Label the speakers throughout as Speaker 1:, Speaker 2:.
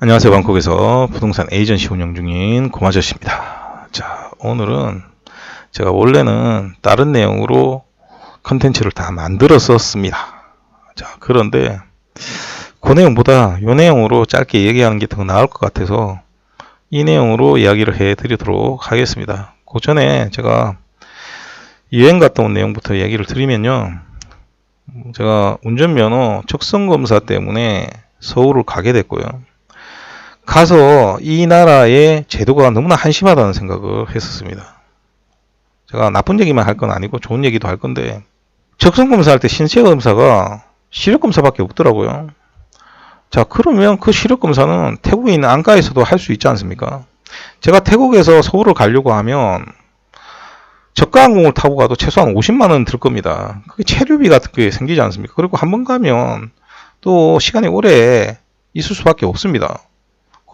Speaker 1: 안녕하세요. 방콕에서 부동산 에이전시 운영 중인 고마저씨입니다. 자, 오늘은 제가 원래는 다른 내용으로 컨텐츠를 다 만들었었습니다. 자, 그런데 그 내용보다 이 내용으로 짧게 얘기하는 게 더 나을 것 같아서 이 내용으로 이야기를 해드리도록 하겠습니다. 그 전에 제가 여행 갔다 온 내용부터 이야기를 드리면요. 제가 운전면허 척성검사 때문에 서울을 가게 됐고요. 가서 이 나라의 제도가 너무나 한심하다는 생각을 했었습니다. 제가 나쁜 얘기만 할 건 아니고 좋은 얘기도 할 건데, 적성검사 할 때 신체검사가 시력검사밖에 없더라고요. 자, 그러면 그 시력검사는 태국에 있는 안과에서도 할 수 있지 않습니까? 제가 태국에서 서울을 가려고 하면 저가항공을 타고 가도 최소한 50만원 들 겁니다. 그게 체류비 같은 게 생기지 않습니까? 그리고 한 번 가면 또 시간이 오래 있을 수밖에 없습니다.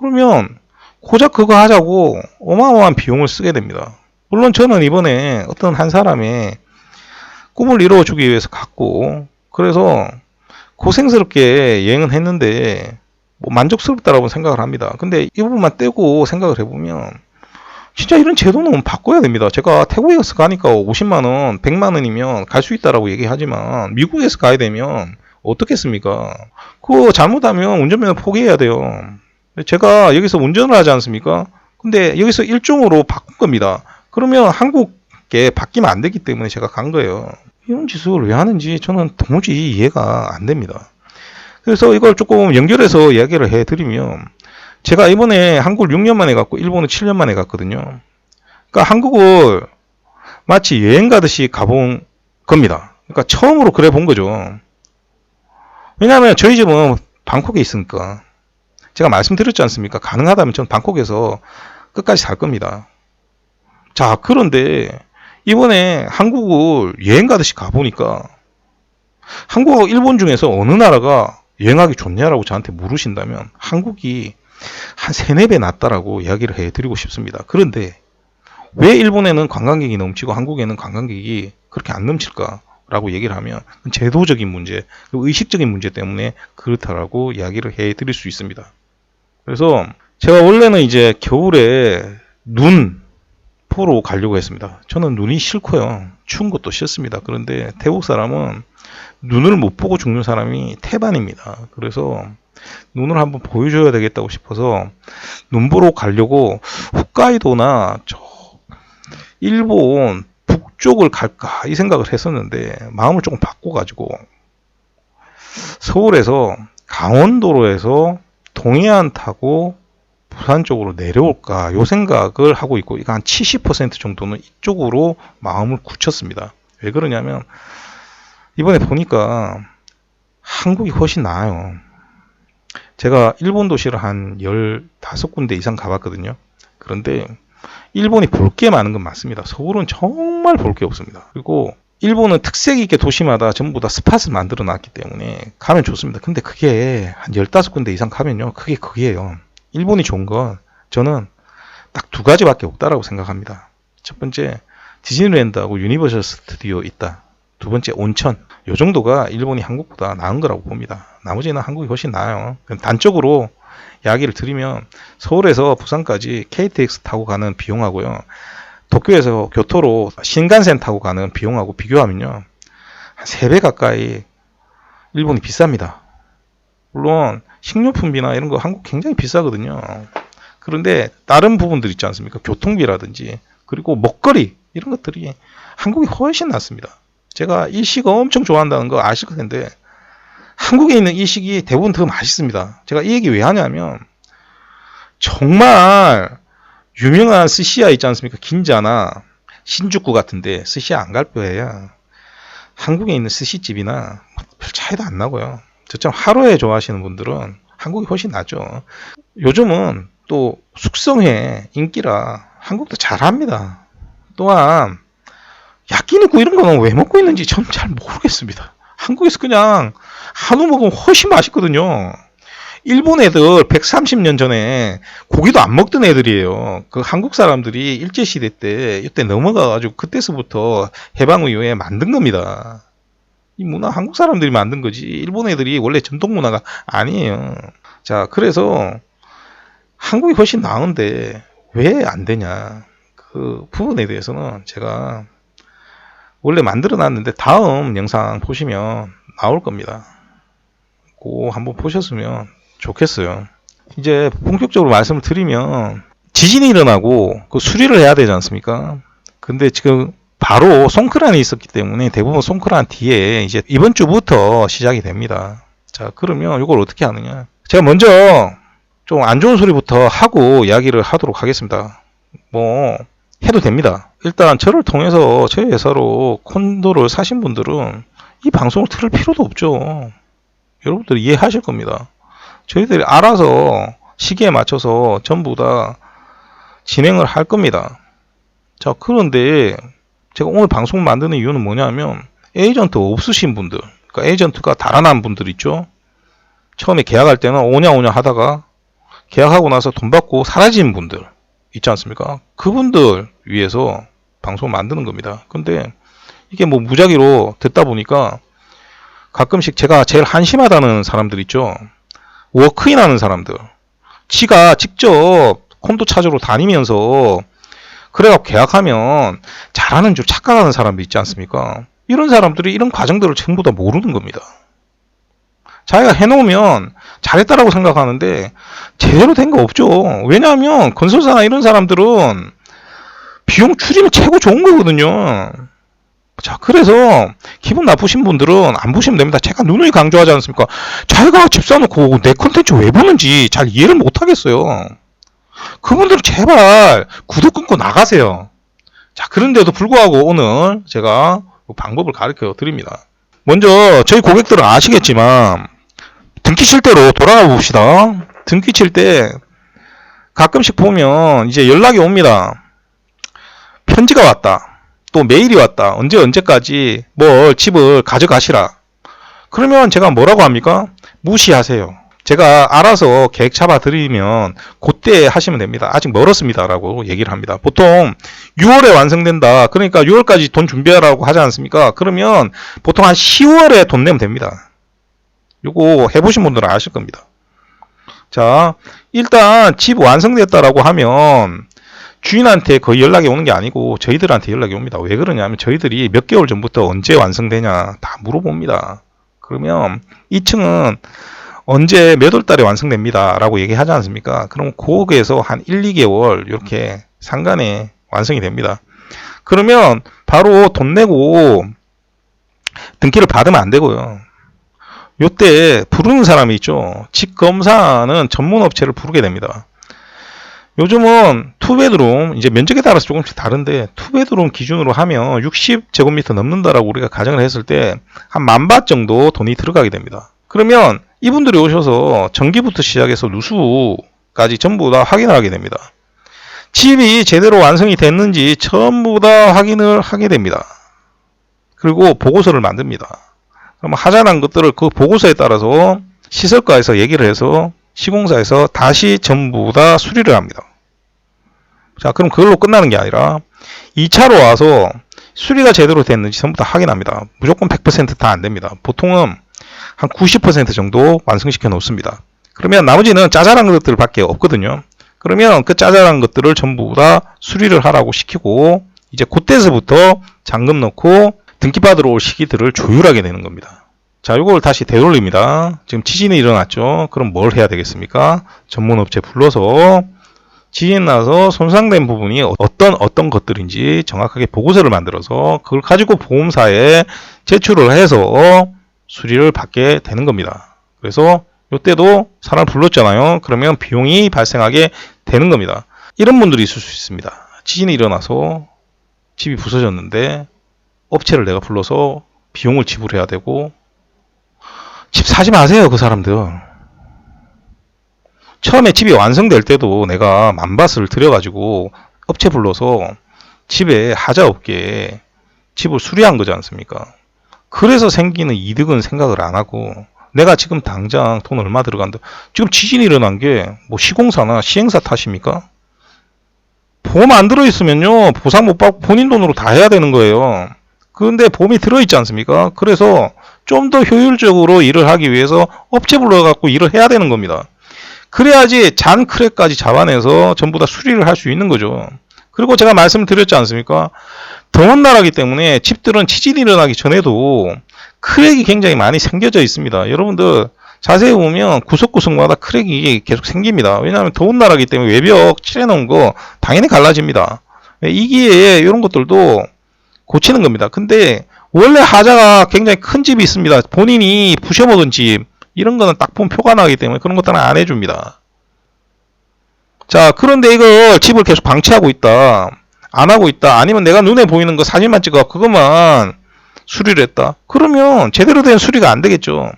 Speaker 1: 그러면 고작 그거 하자고 어마어마한 비용을 쓰게 됩니다. 물론 저는 이번에 어떤 한 사람의 꿈을 이루어주기 위해서 갔고, 그래서 고생스럽게 여행은 했는데 뭐 만족스럽다라고 생각을 합니다. 근데 이 부분만 떼고 생각을 해보면 진짜 이런 제도는 바꿔야 됩니다. 제가 태국에서 가니까 50만원, 100만원이면 갈 수 있다라고 얘기하지만 미국에서 가야 되면 어떻겠습니까? 그거 잘못하면 운전면허 포기해야 돼요. 제가 여기서 운전을 하지 않습니까? 근데 여기서 일종으로 바꾼 겁니다. 그러면 한국에 바뀌면 안 되기 때문에 제가 간 거예요. 이런 짓을 왜 하는지 저는 도무지 이해가 안 됩니다. 그래서 이걸 조금 연결해서 이야기를 해드리면, 제가 이번에 한국을 6년 만에 갔고 일본은 7년 만에 갔거든요. 그러니까 한국을 마치 여행 가듯이 가본 겁니다. 그러니까 처음으로 그래 본 거죠. 왜냐하면 저희 집은 방콕에 있으니까. 제가 말씀드렸지 않습니까? 가능하다면 저는 방콕에서 끝까지 살 겁니다. 자, 그런데 이번에 한국을 여행 가듯이 가보니까 한국하고 일본 중에서 어느 나라가 여행하기 좋냐라고 저한테 물으신다면 한국이 한 3, 4배 낫다라고 이야기를 해드리고 싶습니다. 그런데 왜 일본에는 관광객이 넘치고 한국에는 관광객이 그렇게 안 넘칠까라고 얘기를 하면 제도적인 문제, 의식적인 문제 때문에 그렇다라고 이야기를 해드릴 수 있습니다. 그래서 제가 원래는 이제 겨울에 눈 보러 가려고 했습니다. 저는 눈이 싫고요. 추운 것도 싫습니다. 그런데 태국 사람은 눈을 못 보고 죽는 사람이 태반입니다. 그래서 눈을 한번 보여줘야 되겠다고 싶어서 눈 보러 가려고 홋카이도나 저 일본 북쪽을 갈까 이 생각을 했었는데 마음을 조금 바꿔가지고 서울에서 강원도로에서 동해안 타고 부산 쪽으로 내려올까 요 생각을 하고 있고, 이거 한 70% 정도는 이쪽으로 마음을 굳혔습니다. 왜 그러냐면 이번에 보니까 한국이 훨씬 나아요. 제가 일본 도시를 한 15군데 이상 가봤거든요. 그런데 일본이 볼 게 많은 건 맞습니다. 서울은 정말 볼 게 없습니다. 그리고 일본은 특색 있게 도시마다 전부 다 스팟을 만들어 놨기 때문에 가면 좋습니다. 근데 그게 한 15군데 이상 가면요, 그게 그게요. 일본이 좋은 건 저는 딱 2가지밖에 없다라고 생각합니다. 첫 번째, 디즈니랜드하고 유니버셜 스튜디오 있다. 2번째, 온천. 요 정도가 일본이 한국보다 나은 거라고 봅니다. 나머지는 한국이 훨씬 나아요. 단적으로 이야기를 드리면 서울에서 부산까지 KTX 타고 가는 비용하고요, 도쿄에서 교토로 신간센 타고 가는 비용하고 비교하면요, 한 3배 가까이 일본이 비쌉니다. 물론 식료품비나 이런 거 한국 굉장히 비싸거든요. 그런데 다른 부분들 있지 않습니까? 교통비라든지 그리고 먹거리 이런 것들이 한국이 훨씬 낫습니다. 제가 일식 엄청 좋아한다는 거 아실 텐데 한국에 있는 일식이 대부분 더 맛있습니다. 제가 이 얘기 왜 하냐면 정말 유명한 스시야 있지 않습니까? 긴자나 신주쿠 같은데 스시야 안 갈 거예요. 한국에 있는 스시집이나 별 차이도 안 나고요. 저처럼 하루에 좋아하시는 분들은 한국이 훨씬 낫죠. 요즘은 또 숙성회 인기라 한국도 잘합니다. 또한 야끼니쿠 이런 거는 왜 먹고 있는지 저는 잘 모르겠습니다. 한국에서 그냥 한우 먹으면 훨씬 맛있거든요. 일본 애들 130년 전에 고기도 안 먹던 애들이에요. 그 한국 사람들이 일제시대 때 이때 넘어가가지고 그때서부터 해방 이후에 만든 겁니다. 이 문화 한국 사람들이 만든 거지 일본 애들이 원래 전통 문화가 아니에요. 자, 그래서 한국이 훨씬 나은데 왜 안 되냐, 그 부분에 대해서는 제가 원래 만들어 놨는데 다음 영상 보시면 나올 겁니다. 그거 한번 보셨으면 좋겠어요. 이제 본격적으로 말씀을 드리면, 지진이 일어나고 그 수리를 해야 되지 않습니까? 근데 지금 바로 송크란이 있었기 때문에 대부분 송크란 뒤에 이제 이번 주부터 시작이 됩니다. 자, 그러면 이걸 어떻게 하느냐, 제가 먼저 좀 안 좋은 소리부터 하고 이야기를 하도록 하겠습니다. 뭐 해도 됩니다. 일단 저를 통해서 저희 회사로 콘도를 사신 분들은 이 방송을 틀을 필요도 없죠. 여러분들이 이해하실 겁니다. 저희들이 알아서 시기에 맞춰서 전부 다 진행을 할 겁니다. 자, 그런데 제가 오늘 방송을 만드는 이유는 뭐냐면, 에이전트 없으신 분들, 그러니까 에이전트가 달아난 분들 있죠. 처음에 계약할 때는 오냐 하다가 계약하고 나서 돈 받고 사라진 분들 있지 않습니까? 그분들 위해서 방송을 만드는 겁니다. 근데 이게 뭐 무작위로 듣다 보니까 가끔씩 제가 제일 한심하다는 사람들 있죠. 워크인 하는 사람들. 지가 직접 콘도 찾으러 다니면서 그래갖고 계약하면 잘하는 줄 착각하는 사람들 있지 않습니까? 이런 사람들이 이런 과정들을 전부 다 모르는 겁니다. 자기가 해놓으면 잘했다라고 생각하는데 제대로 된 거 없죠. 왜냐하면 건설사나 이런 사람들은 비용 줄이면 최고 좋은 거거든요. 자, 그래서 기분 나쁘신 분들은 안 보시면 됩니다. 제가 누누이 강조하지 않습니까? 자기가 집 사놓고 내 콘텐츠 왜 보는지 잘 이해를 못 하겠어요. 그분들은 제발 구독 끊고 나가세요. 자, 그런데도 불구하고 오늘 제가 방법을 가르쳐 드립니다. 먼저 저희 고객들은 아시겠지만 등기 칠 때로 돌아가 봅시다. 등기 칠 때 가끔씩 보면 이제 연락이 옵니다. 편지가 왔다, 또 메일이 왔다, 언제까지 뭘 집을 가져가시라. 그러면 제가 뭐라고 합니까? 무시하세요. 제가 알아서 계획 잡아 드리면 그때 하시면 됩니다. 아직 멀었습니다 라고 얘기를 합니다. 보통 6월에 완성된다, 그러니까 6월까지 돈 준비하라고 하지 않습니까? 그러면 보통 한 10월에 돈 내면 됩니다. 요거 해보신 분들은 아실 겁니다. 자, 일단 집 완성됐다라고 하면 주인한테 거의 연락이 오는 게 아니고 저희들한테 연락이 옵니다. 왜 그러냐면 저희들이 몇 개월 전부터 언제 완성되냐 다 물어봅니다. 그러면 2층은 언제 몇 월 달에 완성됩니다 라고 얘기하지 않습니까? 그럼 거기에서 한 1, 2개월 이렇게 상간에 완성이 됩니다. 그러면 바로 돈 내고 등기를 받으면 안 되고요. 요때 부르는 사람이 있죠. 직검사는 전문 업체를 부르게 됩니다. 요즘은 투베드룸, 이제 면적에 따라서 조금씩 다른데 투베드룸 기준으로 하면 60제곱미터 넘는다라고 우리가 가정을 했을 때 한 10,000바 정도 돈이 들어가게 됩니다. 그러면 이분들이 오셔서 전기부터 시작해서 누수까지 전부 다 확인을 하게 됩니다. 집이 제대로 완성이 됐는지 전부 다 확인을 하게 됩니다. 그리고 보고서를 만듭니다. 그럼 하자는 것들을 그 보고서에 따라서 시설과에서 얘기를 해서 시공사에서 다시 전부 다 수리를 합니다. 자, 그럼 그걸로 끝나는 게 아니라 2차로 와서 수리가 제대로 됐는지 전부 다 확인합니다. 무조건 100% 다 안 됩니다. 보통은 한 90% 정도 완성시켜 놓습니다. 그러면 나머지는 짜잘한 것들밖에 없거든요. 그러면 그 짜잘한 것들을 전부 다 수리를 하라고 시키고 이제 그때서부터 잔금 넣고 등기 받으러 올 시기들을 조율하게 되는 겁니다. 자, 이걸 다시 되돌립니다. 지금 지진이 일어났죠. 그럼 뭘 해야 되겠습니까? 전문업체 불러서 지진 나서 손상된 부분이 어떤 것들인지 정확하게 보고서를 만들어서 그걸 가지고 보험사에 제출을 해서 수리를 받게 되는 겁니다. 그래서 이때도 사람을 불렀잖아요. 그러면 비용이 발생하게 되는 겁니다. 이런 분들이 있을 수 있습니다. 지진이 일어나서 집이 부서졌는데 업체를 내가 불러서 비용을 지불해야 되고, 집 사지 마세요. 그 사람들. 처음에 집이 완성될 때도 내가 10,000바트를 들여가지고 업체 불러서 집에 하자 없게 집을 수리한 거지 않습니까? 그래서 생기는 이득은 생각을 안 하고, 내가 지금 당장 돈 얼마 들어간다. 지금 지진이 일어난 게 뭐 시공사나 시행사 탓입니까? 보험 안 들어있으면요, 보상 못 받고 본인 돈으로 다 해야 되는 거예요. 그런데 보험이 들어있지 않습니까? 그래서 좀 더 효율적으로 일을 하기 위해서 업체 불러갖고 일을 해야 되는 겁니다. 그래야지 잔 크랙까지 잡아내서 전부 다 수리를 할 수 있는 거죠. 그리고 제가 말씀드렸지 않습니까? 더운 나라기 때문에 집들은 지진이 일어나기 전에도 크랙이 굉장히 많이 생겨져 있습니다. 여러분들 자세히 보면 구석구석마다 크랙이 계속 생깁니다. 왜냐하면 더운 나라기 때문에 외벽 칠해놓은 거 당연히 갈라집니다. 이기에 이런 것들도 고치는 겁니다. 근데 원래 하자가 굉장히 큰 집이 있습니다. 본인이 부셔먹은 집 이런 거는 딱 보면 표가 나기 때문에 그런 것들은 안 해줍니다. 자, 그런데 이걸 집을 계속 방치하고 있다, 안 하고 있다, 아니면 내가 눈에 보이는 거 사진만 찍어 그것만 수리를 했다, 그러면 제대로 된 수리가 안 되겠죠.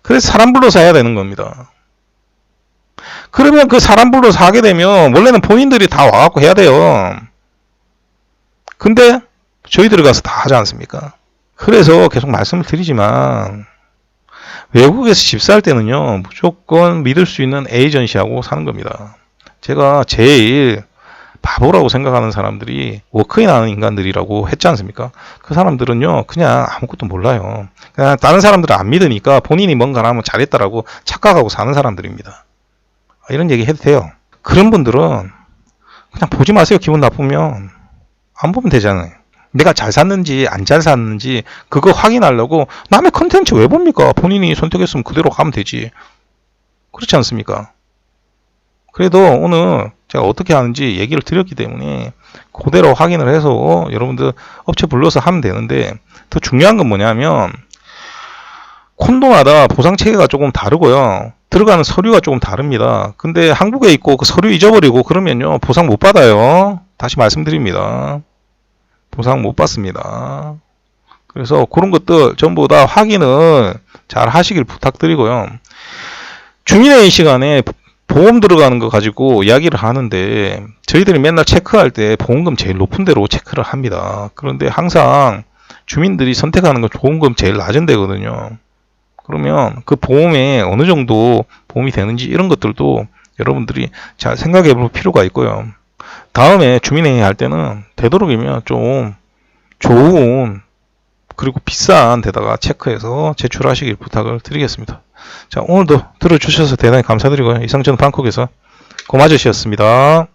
Speaker 1: 그래서 사람 불러서 해야 되는 겁니다. 그러면 그 사람 불러서 하게 되면 원래는 본인들이 다 와갖고 해야 돼요. 근데 저희들이 가서 다 하지 않습니까? 그래서 계속 말씀을 드리지만 외국에서 집 살 때는요, 무조건 믿을 수 있는 에이전시하고 사는 겁니다. 제가 제일 바보라고 생각하는 사람들이 워크인 하는 인간들이라고 했지 않습니까? 그 사람들은요, 그냥 아무것도 몰라요. 그냥 다른 사람들을 안 믿으니까 본인이 뭔가를 하면 잘했다라고 착각하고 사는 사람들입니다. 이런 얘기 해도 돼요. 그런 분들은 그냥 보지 마세요. 기분 나쁘면 안 보면 되잖아요. 내가 잘 샀는지 안 잘 샀는지 그거 확인하려고 남의 컨텐츠 왜 봅니까? 본인이 선택했으면 그대로 가면 되지. 그렇지 않습니까? 그래도 오늘 제가 어떻게 하는지 얘기를 드렸기 때문에 그대로 확인을 해서 여러분들 업체 불러서 하면 되는데, 더 중요한 건 뭐냐면 콘도마다 보상 체계가 조금 다르고요. 들어가는 서류가 조금 다릅니다. 근데 한국에 있고 그 서류 잊어버리고 그러면요, 보상 못 받아요. 다시 말씀드립니다. 보상 못 받습니다. 그래서 그런 것들 전부 다 확인을 잘 하시길 부탁드리고요. 주민회의 시간에 보험 들어가는 거 가지고 이야기를 하는데 저희들이 맨날 체크할 때 보험금 제일 높은 데로 체크를 합니다. 그런데 항상 주민들이 선택하는 건 보험금 제일 낮은 데거든요. 그러면 그 보험에 어느 정도 보험이 되는지 이런 것들도 여러분들이 잘 생각해 볼 필요가 있고요. 다음에 주민회의 할 때는 되도록이면 좀 좋은 그리고 비싼 데다가 체크해서 제출하시길 부탁을 드리겠습니다. 자, 오늘도 들어주셔서 대단히 감사드리고요. 이상 저는 방콕에서 고마저씨였습니다.